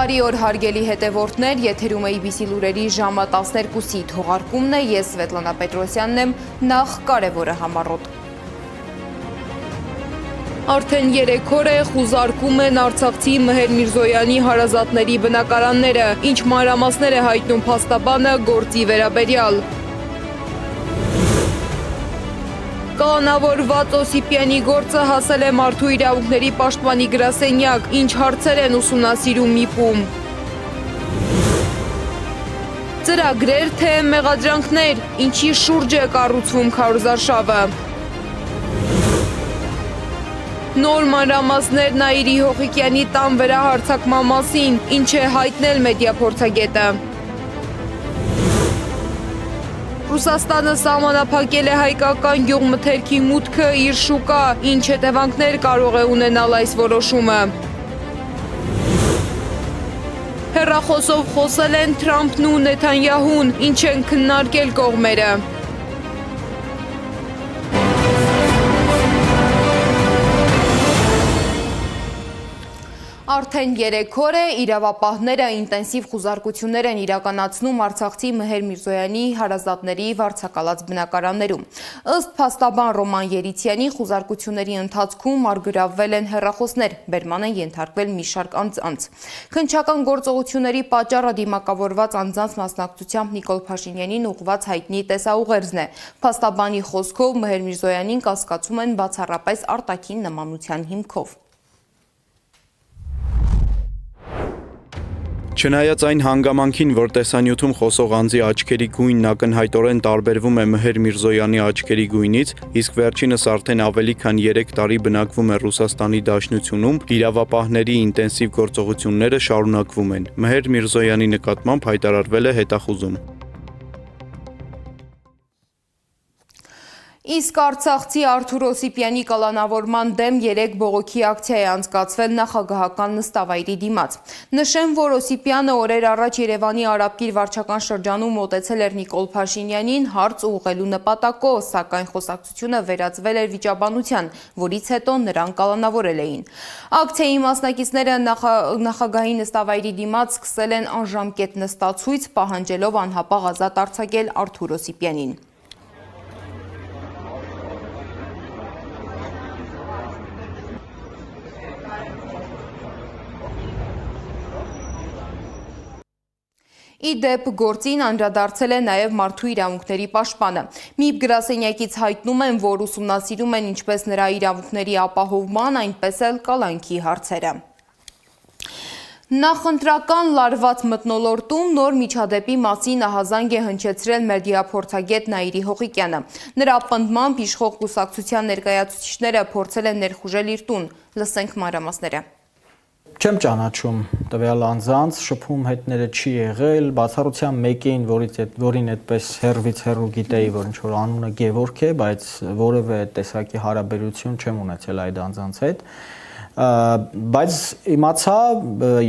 Բարի օր հարգելի հետևորդներ, եթերում է IBC լուրերի ժամը 12-ի թողարկումն է, ես Սվետլանա Պետրոսյանն եմ, նախ կարևորը համառոտ։ Արդեն 3 օր է խուզարկում են արցախցի Մհեր Միրզոյանի հարազատների բնակարանները, ինչ մանրամասներ է հայտնում փաստաբանը գործի վերաբերյալ։ Կալանավորված Օսիպյանի գործը հասել է մարդու իրավունքների պաշտպանի գրասենյակ, ինչ հարցեր են ուսումնասիրում ՄԻՊ-ում։ Ծրագրեր թե մեղադրանքներ, ինչի շուրջ է կառուցվում քարոզարշավը։ Նոր մանրամասներ Նաիրի Հողիկյանի տան վրա հարձակման մասին, ինչ է հայտնել մեդիափորձագետը։ Ռուսաստանը սահմանափակել է հայկական գյուղմթերքի մուտքը իր շուկա, ինչ հետևանքներ կարող է ունենալ այս որոշումը։ Հեռախոսով խոսել են Թրամփն ու Նեթանյահուն, ինչ են քննարկել կողմերը։ Արդեն 3 օր է իրավապահները ինտենսիվ խուզարկություններ են իրականացնում արցախցի Մհեր Միրզոյանի հարազատների վարձակալած բնակարաններում։ Ըստ փաստաբան Ռոման Երիցյանի խուզարկությունների ընթացքում արգրավվել են հեռախոսներ, բերման են ենթարկվել մի շարք անձանց։ Քննչական գործողությունների պատճառը դիմակավորված անձանց մասնակցությամբ Նիկոլ Փաշինյանին ուղղված հայտնի տեսաուղերձն է։ Փաստաբանի խոսքով Մհեր Միրզոյանին կասկածում են բացառապես արտաքին նմանության հիմքով։ Չնայած այն հանգամանքին, որ տեսանյութում խոսող անձի աչքերի գույնն ակնհայտորեն տարբերվում է Մհեր Միրզոյանի աչքերի գույնից, իսկ վերջինս արդեն ավելի քան 3 տարի բնակվում է Ռուսաստանի Դաշնությունում, իրավապահների ինտենսիվ գործողությունները շարունակվում են։ Մհեր Միրզոյանի նկատմամբ հայտարարվել է հետախուզում։ Իսկ արցախցի Արթուր Օսիպյանի կալանավորման դեմ 3 բողոքի ակցիա է անցկացվել նախագահական նստավայրի դիմաց։ Նշեմ, որ Օսիպյանը օրեր առաջ Երևանի Արաբկիր վարչական շրջանում մոտեցել էր Նիկոլ Փաշինյանին հարց ուղղելու նպատակով, սակայն խոսակցությունը վերածվել էր վիճաբանության, որից հետո նրան կալանավորել էին։ Ակցիայի մասնակիցները նախագահի նստավայրի դիմաց սկսել են անժամկետ նստացույց, պահանջելով անհապաղ ազատ արձակել Արթուր Օսիպյանին։ Իդեպ գործին անդրադարձել է նաև մարդու իրավունքների պաշտպանը։ ՄԻՊ գրասենյակից հայտնում են, որ ուսումնասիրում են ինչպես նրա իրավունքների ապահովման, այնպես էլ կալանքի հարցերը։ Նախընտրական լարված մթնոլորտում նոր միջադեպի մասին ահազանգ է հնչեցրել մեդիափորձագետ Նաիրի Հողիկյանը։ Նրա պնդմամբ իշխող կուսակցության ներկայացուցիչները փորձել են ներխուժել իր տուն։ Լսենք մանրամասները։ Չեմ ճանաչում տվյալ անձանց, շփում հետները չի եղել, բացառությամբ մեկին, որին այդպես հեռվից հեռու գիտեի, որ ինչ-որ անունը Գևորգ է, բայց որևէ տեսակի հարաբերություն չեմ ունեցել այդ անձանց հետ։ Բայց իմացա,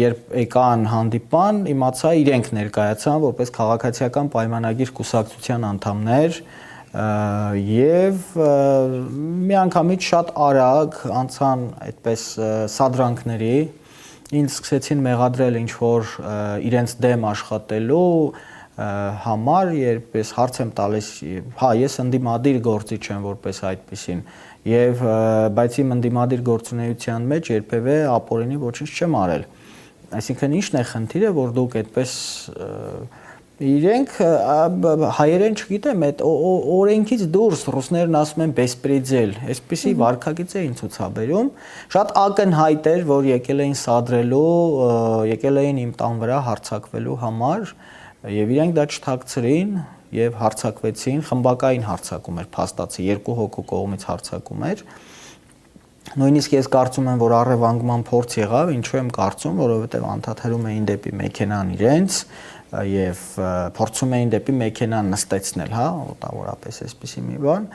երբ եկան հանդիպան, իմացա իրենք ներկայացան որպես քաղաքացիական պայմանագիր կուսակցության անդամներ եւ միանգամից շատ արագ անցան այդպես սադրանքների, ինձ սկսեցին մեղադրել ինչ-որ իրենց դեմ աշխատելու համար, երբ ես հարց եմ տալիս, հա, ես ընդդիմադիր գործիչ եմ որպես այդպիսին, բայց իմ ընդդիմադիր գործունեության մեջ երբևէ ապօրինի ոչինչ չեմ արել։ Այսինքն ինչն է խնդիրը, որ դուք այդպես իրենք հայերեն չգիտեմ, այդ օրենքից դուրս ռուսներն ասում են բեսպրեդել, այսպիսի վարքագիծ էին ցուցաբերում, շատ ակնհայտ էր, որ եկել էին սադրելու, եկել էին իմ տան վրա հարձակվելու համար, եւ իրենք դա չթաքցրին եւ հարձակվեցին, խմբակային հարձակում էր փաստացի, 2 հոգու կողմից հարձակում էր։ Նույնիսկ ես կարծում եմ, որ առևանգման փորձ եղավ, ինչու եմ կարծում, որովհետեւ անդադարում էին դեպի մեքենան իրենց եւ փորձում էին դեպի մեքենան նստեցնել, հա, մոտավորապես այսպիսի մի բան,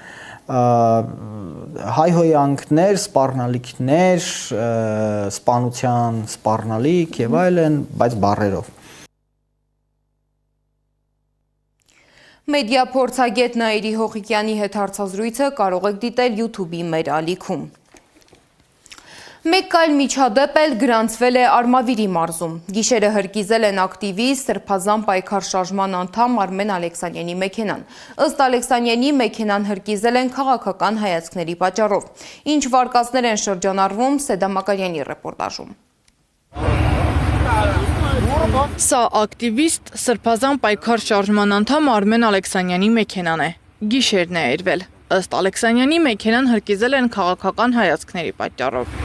հայհոյանքներ, սպառնալիքներ, սպանության սպառնալիք եւ այլն, բայց բառերով։ Մեդիափորձագետ Նաիրի Հողիկյանի հետ հարցազրույցը կարող եք դիտել YouTube-ի մեր ալիքում։ Մեկ այլ միջադեպ էլ գրանցվել է Արմավիրի մարզում։ Գիշերը հրկիզել են ակտիվիստ Սրբազան պայքար շարժման անդամ Արմեն Ալեքսանյանի մեքենան։ Ըստ Ալեքսանյանի մեքենան հրկիզել են քաղաքական հայացքների պատճառով։ Ինչ վարկածներ են շրջանառվում Սեդա Մակարյանի ռեպորտաժում։ Սա ակտիվիստ Սրբազան պայքար շարժման անդամ Արմեն Ալեքսանյանի մեքենան է։ Գիշերն է երվել։ Ըստ Ալեքսանյանի մեքենան հրկիզել են քաղաքական հայացքների պատճառով։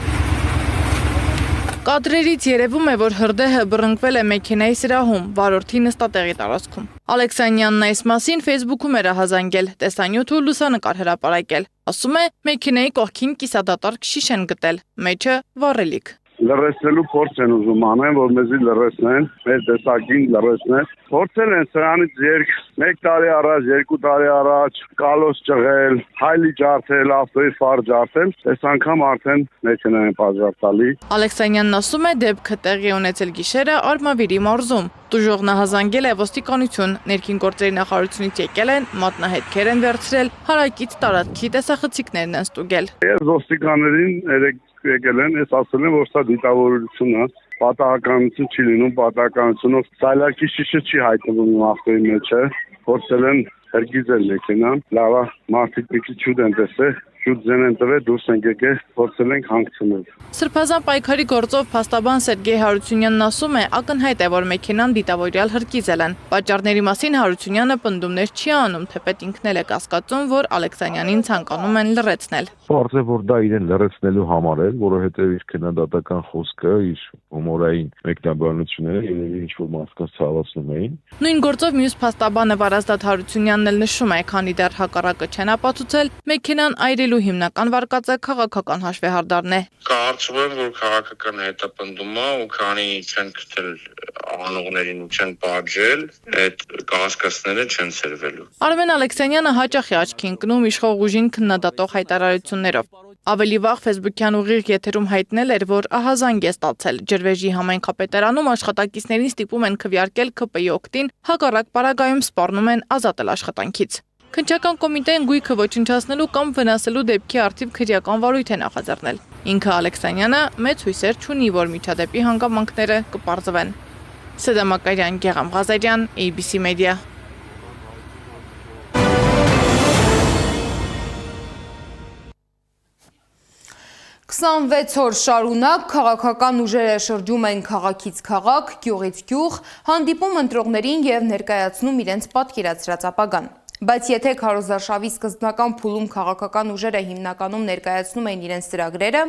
Կադրերից երևում է, որ հրդեհը բռնկվել է մեքենայի սրահում, վարորդի նստատեղի տարածքում։ Ալեքսանյանն այս մասին Facebook-ում էր ահազանգել, տեսանյութ ու լուսանկար հրապարակել։ Ասում է, մեքենայի կողքին կիսադատարկ շիշ են գտել, մեջը վառելիք։ Լրացնելու փորձ են ուզում անեն, որ մեզի լրացնեն, մեր տեսակին լրացնեն։ Փորձել են սրանից 1 տարի առաջ, 2 տարի առաջ կալոս ճղել, հայլի ջարդել, ավտոյի ֆար ջարդել, այս անգամ արդեն մեքենա են պատժառ տալի։ Ալեքսանյանն ասում է, դեպքը տեղի ունեցել գիշերը Արմավիրի մարզում։ Տուժողն ահազանգել է ոստիկանություն, ներքին գործերի նախարարությունից եկել են, մատնահետքեր են վերցրել, հարակից տարածքի տեսախցիկներն են ստուգել։ Ես ոստիկաններին եկել են, ես ասել եմ, որ սա դիտավորություն է, պատահականություն չի լինում, պատահականությունով սայլակի շիշը չի հայտնվում ավտոյի մեջ է, փորձել են հրկիզել մեքենան, լավ է, մարդիկ մի քիչ շուտ են տեսել, շուտ ձեն են տվել, դուրս են եկել, փորձել ենք հանգցնել։ Սրբազան պայքարի գործով փաստաբան Սերգեյ Հարությունյանն ասում է, ակնհայտ է, որ մեքենան դիտավորյալ հրկիզել են։ Պատճառների մասին Հարությունյանը պնդումներ չի անում, թեպետ ինքն էլ է կասկածում, որ Ալեքսանյանին ցանկանում են լրացնել։ Պարզ է, որ դա իրեն լրացնելու համար էր, որովհետև իր քննադատական խոսքը, իր հումորային մեկնաբանությունները երևի ինչ-որ մարդկանց ցավացնում էին։ Նույն գործով մյուս փաստաբանը Վարազդատ Հարությունյանն էլ նշում է, քանի դեռ հակառակը չեն ապացուցել, մեքենան այրելու հիմնական վարկածը քաղաքական հաշվեհարդարն է։ Կարծում եմ, որ քաղաքական հետապնդում է ու քանի չեն գտել անողներին ու չեն պատժել, այդ կասկածները չեն սրվելու։ Արմեն Ալեքսանյանը հաճախ է աչքի ընկնում իշխող ուժին քննադատող հայտարարություններով։ Ավելի վաղ Facebook-յան ուղիղ եթերում հայտնել էր, որ ահազանգ է ստացել։ Ջրվեժի համայնքապետարանում աշխատակիցներին ստիպում են քվեարկել ՔՊ-ի օգտին, հակառակ պարագայում սպառնում են ազատել աշխատանքից։ Քննչական կոմիտեն գույքը ոչնչացնելու կամ վնասելու դեպքի առթիվ քրեական վարույթ է նախաձեռնել։ Ինքը Ալեքսանյանը մեծ հույսեր չունի, որ միջադեպի հանգամանքները կպարզվեն։ Սեդա Մակարյան, Գեղամ Ղազարյան, ABC Media։ Քսանվեց օր շարունակ քաղաքական ուժերը շրջում են քաղաքից քաղաք, գյուղից գյուղ, հանդիպում ընտրողներին եւ ներկայացնում իրենց պատկերացրած ապագան։ Բայց եթե քարոզարշավի սկզբնական փուլում քաղաքական ուժերը հիմնականում ներկայացնում են իրենց ծրագրերը,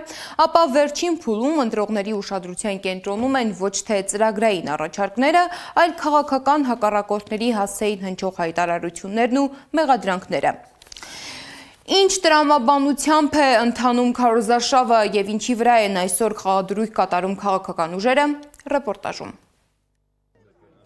ապա վերջին փուլում ընտրողների ուշադրության կենտրոնում են ոչ թե ծրագրային առաջարկները, այլ քաղաքական հակառակորդների հասցեին հնչող հայտարարություններն ու մեղադրանքները։ Ինչ տրամաբանությամբ է ընթանում քարոզարշավը եւ ինչի վրա են այսօր խաղադրույք կատարում քաղաքական ուժերը, ռեպորտաժում։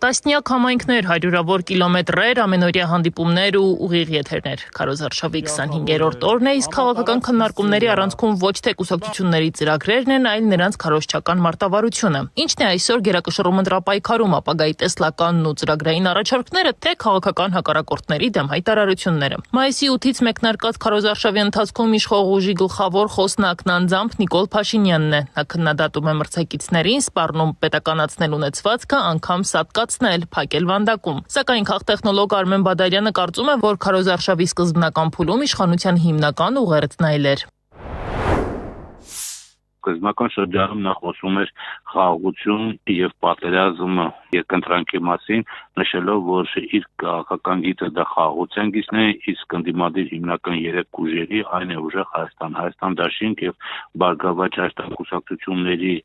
Տասնյակ համայնքներ, հարյուրավոր կիլոմետրեր, ամենօրյա հանդիպումներ ու ուղիղ եթերներ։ Քարոզարշավի 25-րդ օրն է, իսկ քաղաքական քննարկումների առանցքում ոչ թե կուսակցությունների ծրագրերն են, այլ նրանց քարոզչական մարտավարությունը։ Ինչն է այսօր գերակշռում ընտրապայքարում, ապագայի տեսլականն ու ծրագրային առաջարկները, թե քաղաքական հակառակորդների դեմ հայտարարությունները։ Մայիսի 8-ից մեկնարկած քարոզարշավի ընթացքում իշխող ուժի գլխավոր խոսնակն անձամբ Նիկոլ Փաշինյանն է։ Նա քննադատում է մրցակիցներին, սպառնում պետականացնել ունեցվածքը, անգամ սատկած փակել վանդակում։ Սակայն քաղտեխնոլոգ Արմեն Բադարյանը կարծում է, որ քարոզարշավի սկզբնական փուլում իշխանության հիմնական ուղերձն այլ էր։ Սկզբնական շրջանում նա խոսում էր խաղաղություն եւ պատերազմ երկընտրանքի մասին, նշելով, որ իր քաղաքական գիծը դա խաղաղության գիծն է, իսկ ընդդիմադիր հիմնական 3 ուժերի այն է ուժը Հայաստան դաշինք եւ Բարգավաճ Հայաստան կուսակցությունների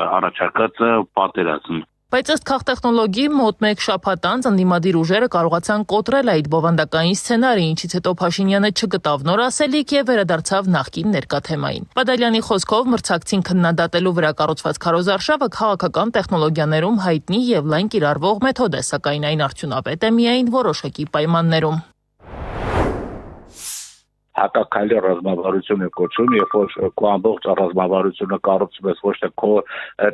առաջարկածը պատերազմ։ Բայց ըստ քաղտեխնոլոգի մոտ 1 շաբաթ անց ընդդիմադիր ուժերը կարողացան կոտրել այդ բովանդակային սցենարը, ինչից հետո Փաշինյանը չգտավ նոր ասելիք եւ վերադարձավ նախկին ներկա թեմային։ Բադալյանի խոսքով մրցակցին քննադատելու վրա կառուցված քարոզարշավը քաղաքական տեխնոլոգիաներում հայտնի եւ լայն կիրառվող մեթոդ է, սակայն այն արդյունավետ է միայն որոշակի պայմաններում։ հակակայլի ռազմավարություն է կոչվում, երբ որ քո ամբողջ ռազմավարությունը կառուցում ես ոչ թե քո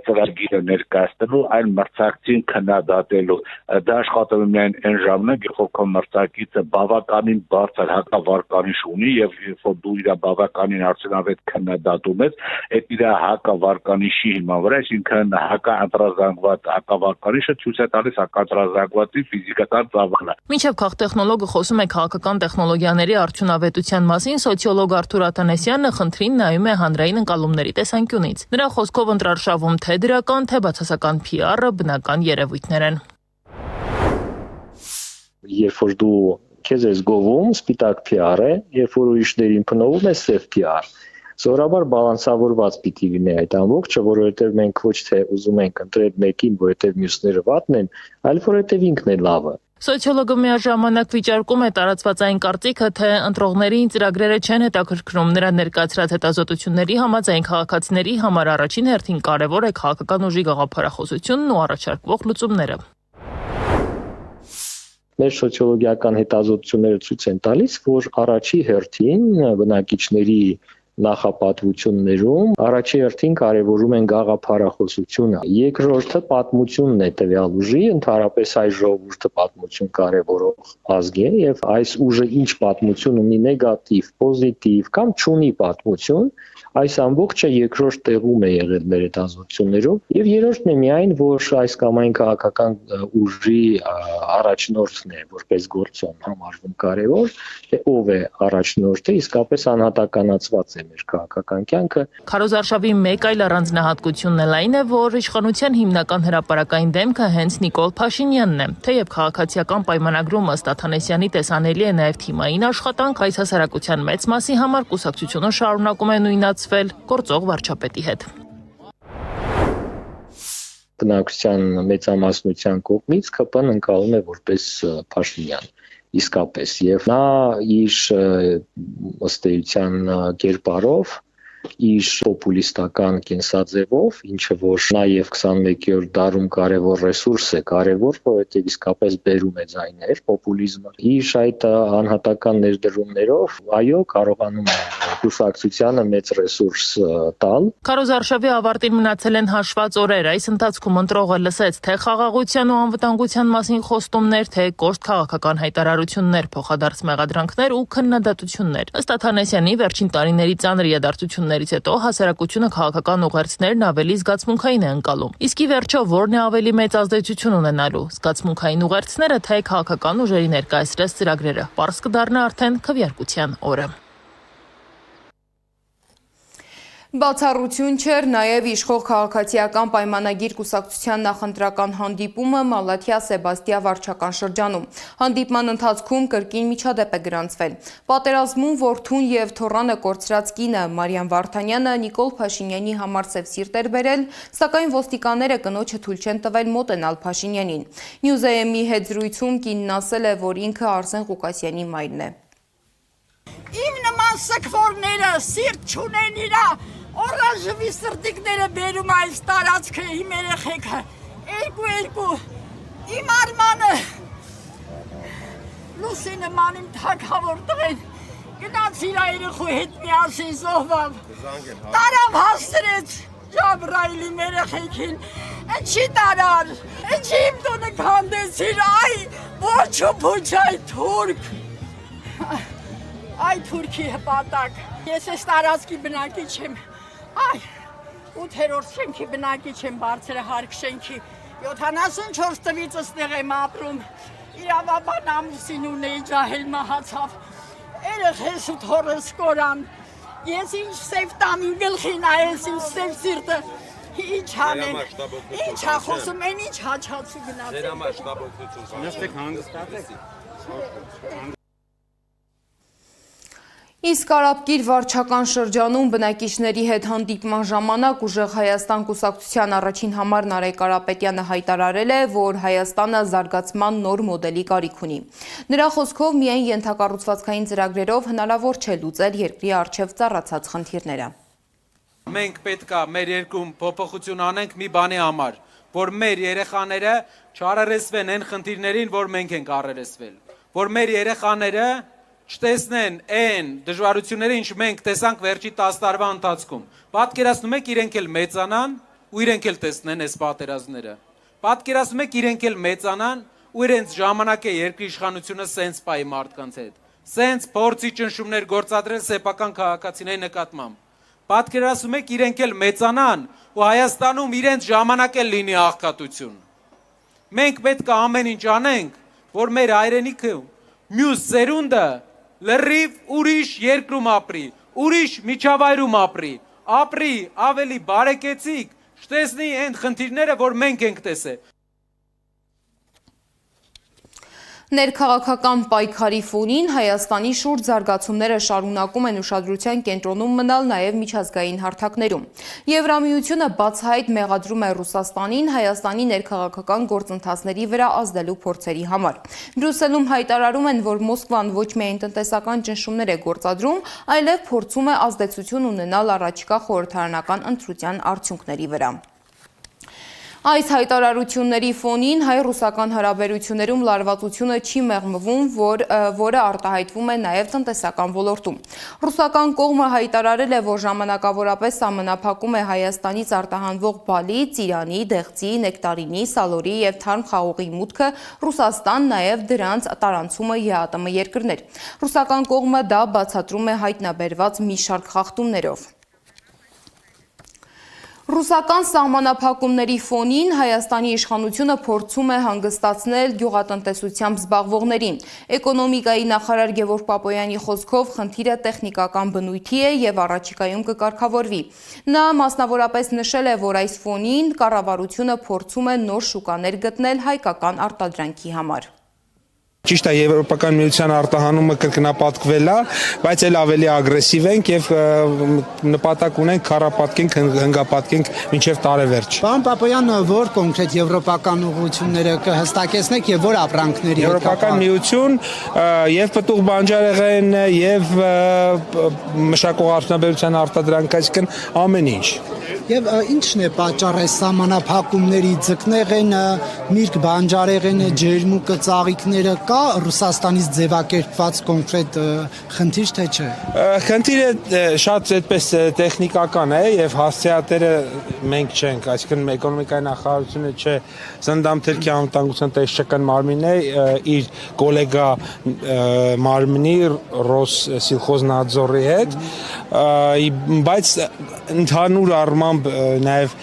ծրագիրը ներկայացնելու, այլ մրցակցին քննադատելու։ Դա աշխատում է միայն այն ժամանակ, երբ որ քո մրցակիցը բավականին բարձր հակավարկանիշ ունի եւ երբ որ դու իր բավականին արդյունավետ քննադատում ես, այդ իր հակավարկանիշի հիման վրա, այսինքն հակաընտրազանգված հակավարկանիշը ցույց է տալիս հակաընտրազանգվածի ֆիզիկական ծավալը։ Մինչև քաղտեխնոլոգը խոսում է քաղաքական տեխնոլոգիաների արդյունավետության մասին, սոցիոլոգ Արթուր Աթանեսյանը խնդրին նայում է հանրային ընկալումների տեսանկյունից։ Նրա խոսքով ընտրարշավում թե դրական, թե բացասական PR-ը բնական երևույթներ են։ Երբ որ դու քեզ ես գովում, սպիտակ PR է, երբ որ ուրիշներին փնովում է սև PR։ Սովորաբար բալանսավորված պիտի լինի այդ ամբողջը, որովհետև մենք ոչ թե ուզում ենք ընտրել մեկին, որովհետև մյուսները վատն են, այլ որովհետև ինքն է լավը։ Սոցիոլոգը միաժամանակ վիճարկում է տարածված այն կարծիքը, թե ընտրողներին ծրագրերը չեն հետաքրքրում, նրա ներկայացրած հետազոտությունների համաձայն քաղաքացիների համար առաջին հերթին կարևոր է քաղաքական ուժի գաղափարախոսությունն ու առաջարկվող լուծումները։ Մեր սոցիոլոգիական հետազոտությունները ցույց են տալիս, որ առաջի հերթին բնակիչների նախապատվություններում առաջի հերթին կարևորում են գաղափարախոսությունը։ Երկրորդը պատմությունն է տվյալ ուժի, ընդհանրապես այս ժողովուրդը պատմություն կարևորող ազգ է եւ այս ուժը ինչ պատմություն ունի նեգատիվ, պոզիտիվ կամ չունի պատմություն, այս ամբողջը երկրորդ տեղում է եղել մեր հետազոտություններով եւ երրորդն է միայն, որ այս կամ այն քաղաքական ուժի առաջնորդն է որպես գործոն համարվում կարևոր, թե ով է առաջնորդը, իսկապես անհատականացված է մեր քաղաքական կյանքը։ Քարոզարշավի մեկ այլ առանձնահատկությունն էլ այն է, որ իշխանության հիմնական հրապարակային դեմքը հենց Նիկոլ Փաշինյանն է։ Թեև քաղաքացիական պայմանագրում ըստ Աթանեսյանի տեսանելի է նաև թիմային աշխատանք, այս հասարակության մեծ մասի համար կուսակցությունը շարունակում է նույնացվել գործող վարչապետի հետ։ Բնակչության մեծամասնության կողմից ԿՊ-ն ընկալում է որպես Փաշինյան։ Իսկապես եւ նա իր ըստ էության կերպարով իր պոպուլիստական կենսաձևով, ինչը որ նաև 21-րդ դարում կարևոր ռեսուրս է, կարևոր, որովհետև իսկապես բերում է ձայներ պոպուլիզմը։ Իր այդ անհատական ներդրումներով, այո, կարողանում է կուսակցությանը մեծ ռեսուրս տալ։ Քարոզարշավի ավարտին մնացել են հաշված օրեր։ Այս ընթացքում ընտրողը լսեց թե խաղաղության ու անվտանգության մասին խոստումներ, թե կոշտ քաղաքական հայտարարություններ, փոխադարձ մեղադրանքներ ու քննադատություններ։ Ըստ Աթանեսյանի վերջին տարիների ծանր իրադարձություններից հետո հասարակությունը քաղաքական ուղերձներն ավելի զգացմունքային է ընկալում։ Իսկ ի վերջո ո՞րն է ավելի մեծ ազդեցություն ունենալու՝ զգացմունքային ուղերձները, թե քաղաքական ուժերի ներկայացրած ծրագրերը։ Պարզ կդառնա արդեն քվեարկության օրը։ Բացառություն չէր նաև իշխող քաղաքացիական պայմանագիր կուսակցության նախընտրական հանդիպումը Մալաթիա Սեբաստիա վարչական շրջանում։ Հանդիպման ընթացքում կրկին միջադեպ է գրանցվել։ Պատերազմում որդուն եւ թոռանը կորցրած կինը Մարիամ Վարդանյանը Նիկոլ Փաշինյանի համար սև սիրտ էր բերել, սակայն ոստիկանները կնոջը թույլ չեն տվել մոտենալ Փաշինյանին։ Նյուզեեմի հետ զրույցում կինն ասել է, որ ինքը Արսեն Ղուկասյանի մայրն է։ Իմ նման սքվորները սիրտ չունեն իրա Օրանժևի սրտիկները բերում այս տարածքը իմ երեխեքը, երկու, իմ Արմանը, Լուսինը ման իմ թագավոր տղեն, գնաց իրա երեխու հետ միասին զոհվավ, տարավ հաստրեց Ջաբրայիլի երեխեքին, ինչի տարար, ինչի իմ տունը կանդեցիր, այ ոչ ու փուչ այ թուրք, այ թուրքի հպատակ, ես ես տարածքի բնակիչ եմ, Այ, 8-րդ շենքի բնակիչ եմ բարձր հարկ շենքի, 74 տվից ըստեղ եմ ապրում, իրավաբան ամուսին ունեի ջահել մահացավ, երեխես ու թոռս կորան, ես ինչ սև տամ իմ գլխին այես իմ սև սիրտը, ինչ անեն, ինչ հախոսում են, ինչ հաչացու գնացել։ Իսկ Արաբկիր վարչական շրջանում բնակիչների հետ հանդիպման ժամանակ ուժեղ Հայաստան կուսակցության առաջին համար Նարեկ Կարապետյանը հայտարարել է, որ Հայաստանը զարգացման նոր մոդելի կարիք ունի։ Նրա խոսքով միայն ենթակառուցվածքային ծրագրերով հնարավոր չէ լուծել երկրի առջև ծառացած խնդիրները։ Մենք պետք է մեր երկրում փոփոխություն անենք մի բանի համար, որ մեր երեխաները չարարեսվեն այն խնդիրներին, որ մենք ենք առերեսվել, որ մեր երեխաները չտեսնեն այն դժվարությունները, ինչ մենք տեսանք վերջի 10 տարվա ընթացքում։ Պատկերացնում եք իրենք էլ մեծանան ու իրենք էլ տեսնեն այս պատերազմները։ Պատկերացնում եք իրենք էլ մեծանան ու իրենց ժամանակ է երկրի իշխանությունը սենց պայի մարդկանց հետ։ Սենց փորձի ճնշումներ գործադրել սեփական քաղաքացիների նկատմամբ։ Պատկերացնում եք իրենք էլ մեծանան ու Հայաստանում իրենց ժամանակ էլ լինի աղքատություն։ Մենք պետք է ամեն ինչ անենք, որ մեր հայրենիքը մյուս սերունդը լրիվ ուրիշ երկրում ապրի, ուրիշ միջավայրում ապրի ավելի բարեկեցիկ, չտեսնի այն խնդիրները, որ մենք ենք տեսել։ Ներքաղաքական պայքարի ֆոնին Հայաստանի շուրջ զարգացումները շարունակում են ուշադրության կենտրոնում մնալ նաև միջազգային հարթակներում։ Եվրամիությունը բացահայտ մեղադրում է Ռուսաստանին Հայաստանի ներքաղաքական գործընթացների վրա ազդելու փորձերի համար։ Բրյուսելում հայտարարում են, որ Մոսկվան ոչ միայն տնտեսական ճնշումներ է գործադրում, այլև փորձում է ազդեցություն ունենալ առաջիկա խորհրդարանական ընտրության արդյունքների վրա։ Այս հայտարարությունների ֆոնին հայ-ռուսական հարաբերություններում լարվածությունը չի մեղմվում, որը արտահայտվում է նաև տնտեսական ոլորտում։ Ռուսական կողմը հայտարարել է, որ ժամանակավորապես սահմանափակում է Հայաստանից արտահանվող բալի, ծիրանի, դեղձի, նեկտարինի, սալորի և թարմ խաղողի մուտքը Ռուսաստան, նաև դրանց տարանցումը ԵԱՏՄ երկրներ։ Ռուսական կողմը դա բացատրում է հայտնաբերված մի շարք խախտումներով։ Ռուսական սահմանափակումների ֆոնին Հայաստանի իշխանությունը փորձում է հանգստացնել գյուղատնտեսությամբ զբաղվողներին։ Էկոնոմիկայի նախարար Գևորգ Պապոյանի խոսքով խնդիրը տեխնիկական բնույթի է և առաջիկայում կկարգավորվի։ Նա մասնավորապես նշել է, որ այս ֆոնին կառավարությունը փորձում է նոր շուկաներ գտնել հայկական արտադրանքի համար։ Ճիշտ է, Եվրոպական միության արտահանումը կրկնապատկվել է, բայց էլ ավելի ագրեսիվ ենք եւ նպատակ ունենք քառապատկենք, հնգապատկենք մինչեւ տարեվերջ։ Պարոն Պապոյան, որ կոնկրետ եվրոպական ուղղությունները կհստակեցնեք եւ որ ապրանքների Եվրոպական միություն եւ պտուղ բանջարեղեն եւ մշակողարդյունաբերության արտադրանք, այսինքն ամեն ինչ։ Եվ ինչն է պատճառը սահմանափակումների ձկնեղեն, միրգ բանջարեղենը, ջերմուկը, ծաղիկները կա Ռուսաստանից ձևակերպված կոնկրետ խնդիր թե չէ։ Խնդիրը շատ այդպես տեխնիկական է եւ հասցեատերը մենք չենք, այսինքն էկոնոմիկայի նախարարությունը չէ, Սնդամթերքի անվտանգության տեսչական մարմինն է իր գոլեգա մարմնի Ռոսսիլխոզնadzորի հետ, բայց ընդհանուր առմամբ նաև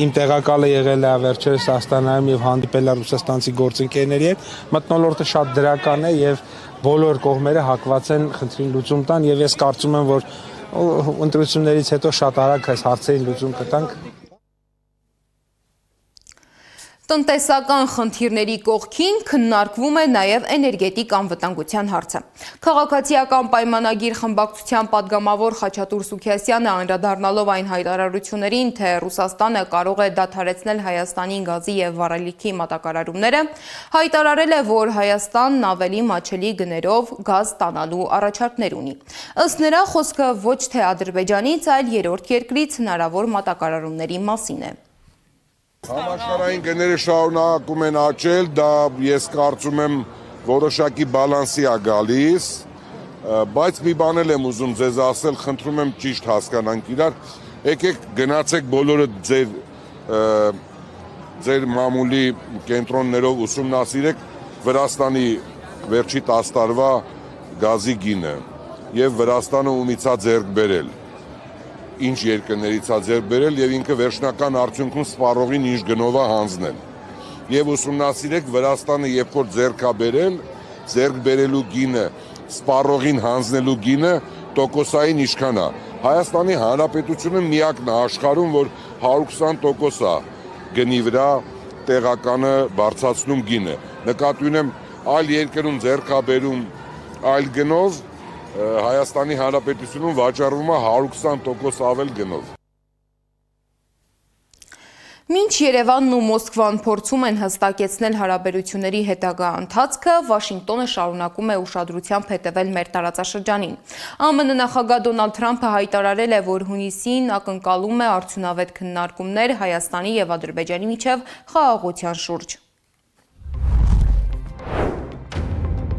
իմ տեղակալը եղել է վերջերս Աստանայում եւ հանդիպել է ռուսաստանցի գործընկերների հետ, մթնոլորտը շատ դրական է եւ բոլոր կողմերը հակված են խնդրին լուծում տան եւ ես կարծում եմ, որ ընտրություններից հետո շատ արագ այս հարցերին լուծում կտանք։ Տնտեսական խնդիրների կողքին քննարկվում է նաև էներգետիկ անվտանգության հարցը։ Քաղաքացիական պայմանագիր խմբակցության падգամավոր Խաչատուր Սուքիասյանը անդրադառնալով այն հայտարարություններին, թե Ռուսաստանը կարող է դադարեցնել Հայաստանին գազի եւ վառելիքի մատակարարումները, հայտարարել է, որ Հայաստանն ավելի մատչելի գներով գազ ստանալու առաջարկներ ունի։ Ըստ նրա խոսքը ոչ թե Ադրբեջանից, այլ երրորդ երկրից հնարավոր մատակարարումների մասին է։ Համաշխարհային գները շարունակում են աճել, դա ես կարծում եմ որոշակի բալանսի է գալիս, բայց մի բան էլ եմ ուզում ձեզ ասել, խնդրում եմ ճիշտ հասկանանք իրար, եկեք գնացեք բոլորը ձեր մամուլի կենտրոններով ուսումնասիրեք Վրաստանի վերջի 10 տարվա գազի գինը եւ Վրաստանը ումից է ձեռք բերել։ Ինչ երկրներից է ձեռք բերել եւ ինքը վերջնական արդյունքում սպառողին ինչ գնով է հանձնել։ Եվ ուսումնասիրեք Վրաստանը երբ որ ձեռք է բերել, ձեռք բերելու գինը, սպառողին հանձնելու գինը տոկոսային ինչքան է։ Հայաստանի Հանրապետությունը միակն է աշխարհում, որ 120% է գնի վրա տեղականը բարձրացնում գինը։ Նկատի ունեմ այլ երկրում ձեռք է բերում այլ գնով, Հայաստանի Հանրապետությունում վաճառվում է 120% ավել գնով։ Մինչ Երևանն ու Մոսկվան փորձում են հստակեցնել հարաբերությունների հետագա ընթացքը, Վաշինգտոնը շարունակում է ուշադրությամբ հետևել մեր տարածաշրջանին։ ԱՄՆ նախագահ Դոնալդ Թրամփը հայտարարել է, որ հունիսին ակնկալում է արդյունավետ քննարկումներ Հայաստանի եւ Ադրբեջանի միջև խաղաղության շուրջ։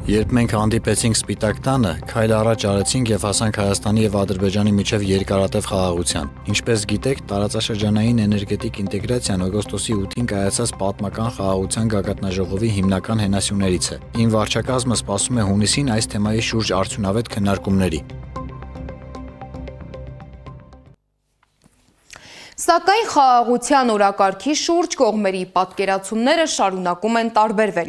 Երբ մենք հանդիպեցինք Սպիտակ տանը, քայլ առաջ արեցինք եւ հասանք Հայաստանի եւ Ադրբեջանի միջև երկարատև խաղաղության։ Ինչպես գիտեք, տարածաշրջանային էներգետիկ ինտեգրացիան օգոստոսի 8-ին կայացած պատմական խաղաղության գագաթնաժողովի հիմնական հենասյուներից է։ Իմ վարչակազմը սպասում է հունիսին այս թեմայի շուրջ արդյունավետ քննարկումների։ Սակայն խաղաղության օրակարգի շուրջ կողմերի պատկերացումները շարունակում են տարբերվել։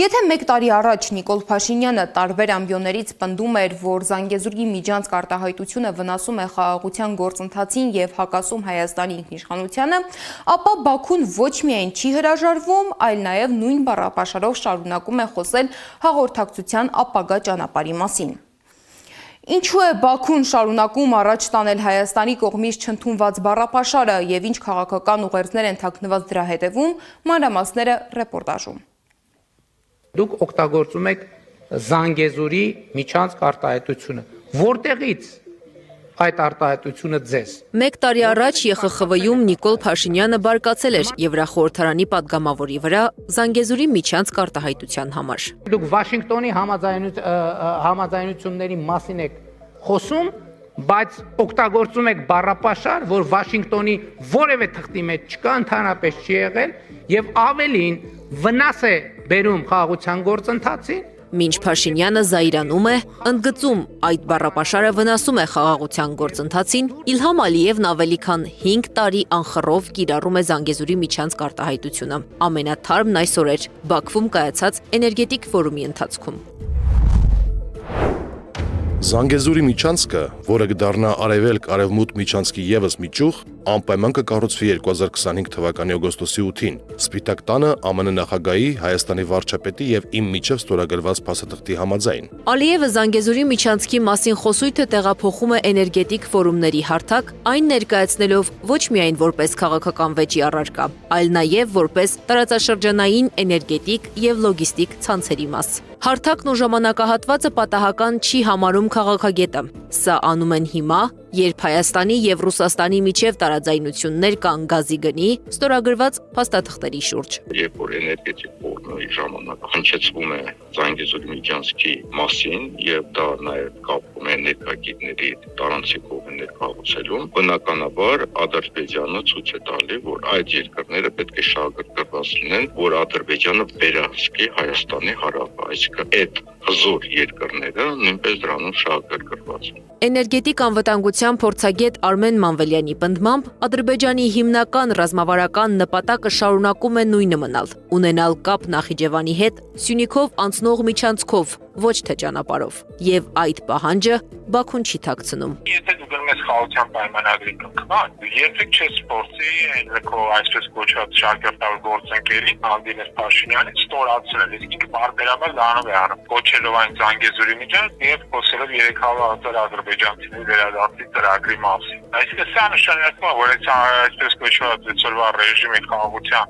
Եթե մեկ տարի առաջ Նիկոլ Փաշինյանը տարբեր ամբիոններից պնդում էր, որ Զանգեզուրի միջանցք արտահայտությունը վնասում է խաղաղության գործընթացին եւ հակասում Հայաստանի ինքնիշխանությանը, ապա Բաքուն ոչ միայն չի հրաժարվում, այլ նաեւ նույն բառապաշարով շարունակում է խոսել հաղորդակցության ապագա ճանապարհի մասին։ Ինչու է Բաքուն շարունակում առաջ տանել Հայաստանի կողմից չընդունված բառապաշարը եւ ինչ քաղաքական ուղերձներ են թաքնված դրա հետևում, մանրամասները ռեպորտաժում։ Դուք օգտագործում եք Զանգեզուրի միջանցք արտահայտությունը։ Որտեղից այդ արտահայտությունը ձեզ։ Մեկ տարի առաջ ԵԽԽՎ-ում Նիկոլ Փաշինյանը բարկացել էր Եվրախորհրդարանի падգամավորի վրա Զանգեզուրի միջանցք արտահայտության համար։ Դուք Վաշինգտոնի համաձայնությունների մասին եք խոսում, բայց օգտագործում եք բառապաշար, որ Վաշինգտոնի որևէ թղթի մեջ չկա, ընդհանրապես չի եղել եւ ավելին վնաս է բերում խաղաղության գործընթացին։ Մինչ Փաշինյանը զայրանում է, ընդգծում այդ բառապաշարը վնասում է խաղաղության գործընթացին, Իլհամ Ալիևն ավելի քան 5 տարի անխռով կիրառում է Զանգեզուրի միջանցք արտահայտությունը։ Ամենաթարմն այսօր էր Բաքվում կայացած էներգետիկ ֆորումի ընթացքում։ Զանգեզուրի միջանցքը, որը կդառնա արևելք-արևմուտք միջանցքի ևս մի ճյուղ, անպայման կկառուցվի 2025 թվականի օգոստոսի 8-ին։ Սպիտակ տանը ԱՄՆ նախագահի, Հայաստանի վարչապետի եւ իմ միջև ստորագրված փաստաթղթի համաձայն։ Ալիևը Զանգեզուրի միջանցքի մասին խոսույթը տեղափոխում է էներգետիկ ֆորումների հարթակ, այն ներկայացնելով ոչ միայն որպես քաղաքական վեճի առարկա, այլ նաեւ որպես տարածաշրջանային էներգետիկ եւ լոգիստիկ ցանցերի մաս։ Հարթակն ու ժամանակահատվածը պատահական չի համարում քաղաքագետը։ Սա անում են հիմա, երբ Հայաստանի եւ Ռուսաստանի միջև տարաձայնություններ կան գազի գնի ստորագրված փաստաթղթերի շուրջ։ Երբ որ էներգետիկ ֆորումի ժամանակ հնչեցվում է Զանգեզուրի միջանցքի մասին եւ դա նաեւ կապվում է ներկայացների տարանցիկ կողմեր կառուցելուն, բնականաբար Ադրբեջանը ցույց է տալի, որ այդ երկրները պետք է շահագրգռված լինեն, որ Ադրբեջանը վերահսկի Հայաստանի հարավը, այսինքն այդ հզոր երկրները նույնպես դրանում շահագրգռված են։ Էներգետիկ անվտանգության փորձագետ Արմեն Մանվելյանի պնդմամբ Ադրբեջանի հիմնական ռազմավարական նպատակը շարունակում է նույնը մնալ՝ ունենալ կապ Նախիջևանի հետ Սյունիքով անցնող միջանցքով, ոչ թե ճանապարհով, եւ այդ պահանջը Բաքուն չի թաքցնում։ Եթե դու գնում ես խաղաղության պայմանագրի կնքման, երբեք չես փորձի այնքո այսպես կոչված շարքարտավոր գործընկերին հանդինել Փաշինյանին ստորացնել, իսկ ինքը բարբերաբար դառնում է անում, կոչելով այն Զանգեզուրի միջանցք եւ խոսելով 300,000 ադրբեջանցիների վերադարձի ծրագրի մասին։ Այսինքն սա նշանակում է, որ այսպես կոչված ծորվա ռեժիմի խաղաղության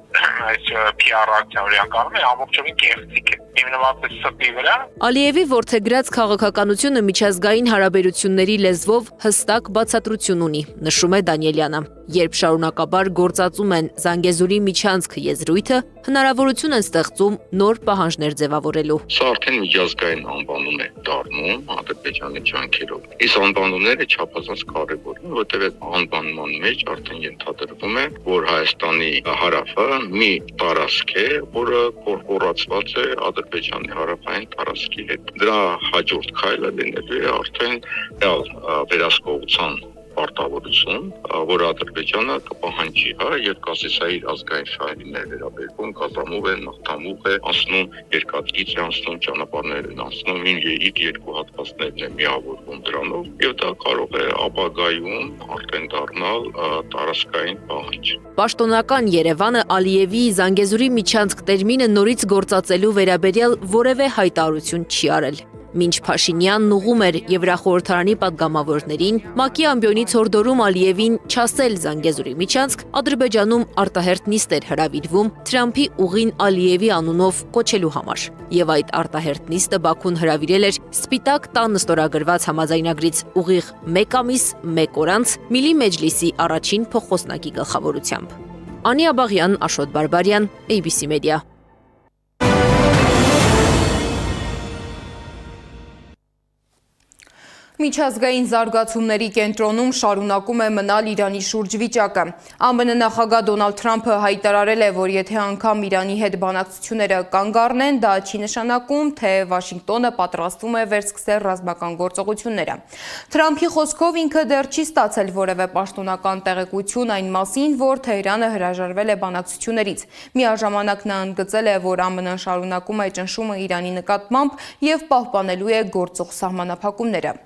այս PR ակցիան կանում է ամբողջովին կեղծիք է։ Հիմնված է ստի վրա։ Ալիևի ворթեգրած քաղաքականությունը միջազգային հարաբերությունների լեզվով հստակ բացատրություն ունի, նշում է Դանիելյանը։ Երբ շարունակաբար գործածում են Զանգեզուրի միջանցք եզրույթը, հնարավորություն են ստեղծում նոր պահանջներ ձևավորելու։ Սա արդեն միջազգային անվանում է դառնում Ադրբեջանի ջանքերով։ Իսկ անվանումները չափազանց կարևոր են, որտեղ այդ անվանման մեջ արդեն ենթադրվում է, որ Հայաստանի հարավը մի տարածք է, որը կորպորացված է Ադրբեջանի հարավային տարածքի հետ։ Դրա հաջորդ քայլը լինելու է արդեն վերահսկողության պարտավորություն, որ Ադրբեջանը կպահանջի, եւ կասես իր ազգային շահերին է վերաբերվում, կազմով է, նավթամուղ է, անցնում երկաթգիծ է անցնում, ճանապարհներ են անցնում, իր երկու հատվածներն է միավորվում դրանով, եւ դա կարող է ապագայում արդեն դառնալ տարածքային պահանջ։ Պաշտոնական Երևանը Ալիևի Զանգեզուրի միջանցք տերմինը նորից գործածելու վերաբերյալ որևէ հայտարարություն չի արել։ Մինչ Փաշինյանն ուղում էր Եվրախորհրդարանի падգամավորներին, ՄԱԿ-ի ամբիոնից հորդորում Ալիևին չասել Զանգեզուրի միջանցք, Ադրբեջանում արտահերթ նիստ էր հրավիրվում Թրամփի ուղին Ալիևի անունով կոչելու համար։ Եվ այդ արտահերթ նիստը Բաքուն հրավիրել էր Սպիտակ տանը ստորագրված համաձայնագրից ուղիղ 1 ամիս 1 օր անց Միլի Մեջլիսի առաջին փոխոսնակի գլխավորությամբ։ Անի Աբաղյան, Աշոտ Բարբարյան, ABC Media։ Միջազգային զարգացումների կենտրոնում շարունակում է մնալ Իրանի շուրջ վիճակը։ ԱՄՆ նախագահ Դոնալդ Թրամփը հայտարարել է, որ եթե անգամ Իրանի հետ բանակցությունները կանգ առնեն, դա չի նշանակում, թե Վաշինգտոնը պատրաստվում է վերսկսել ռազմական գործողությունները։ Թրամփի խոսքով ինքը դեռ չի ստացել որևէ պաշտոնական տեղեկություն այն մասին, որ Թեհրանը հրաժարվել է բանակցություններից։ Միաժամանակ նա ընդգծել է, որ ԱՄՆ-ն շարունակում է ճնշումը Իրանի նկատմամբ եւ պահպանելու է գործող սահմանափակումները։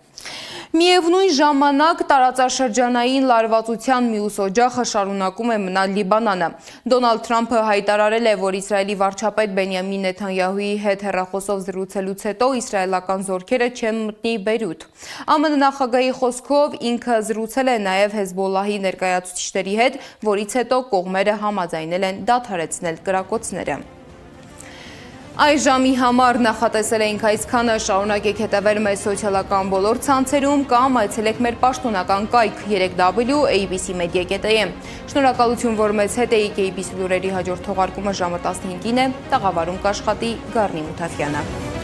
Միևնույն ժամանակ տարածաշրջանային լարվածության մյուս օջախը շարունակում է մնալ Լիբանանը։ Դոնալդ Թրամփը հայտարարել է, որ Իսրայելի վարչապետ Բենյամին Նեթանյահուի հետ հեռախոսով զրուցելուց հետո իսրայելական զորքերը չեն մտնի Բեյրութ։ ԱՄՆ նախագահի խոսքով ինքը զրուցել է նաև Հեզբոլլահի ներկայացուցիչների հետ, որից հետո կողմերը համաձայնել են դադարեցնել կրակոցները։ Այս ժամի համար նախատեսել էինք այսքանը, շարունակեք հետևել մեզ սոցիալական բոլոր ցանցերում կամ այցելեք մեր պաշտոնական կայք 3w.abc.media.am։ Շնորհակալություն, որ մեզ հետ էիք։ ABC լուրերի հաջորդ թողարկումը ժամը 15-ին է, տաղավարում կաշխատի Գառնի Մութաֆյանը։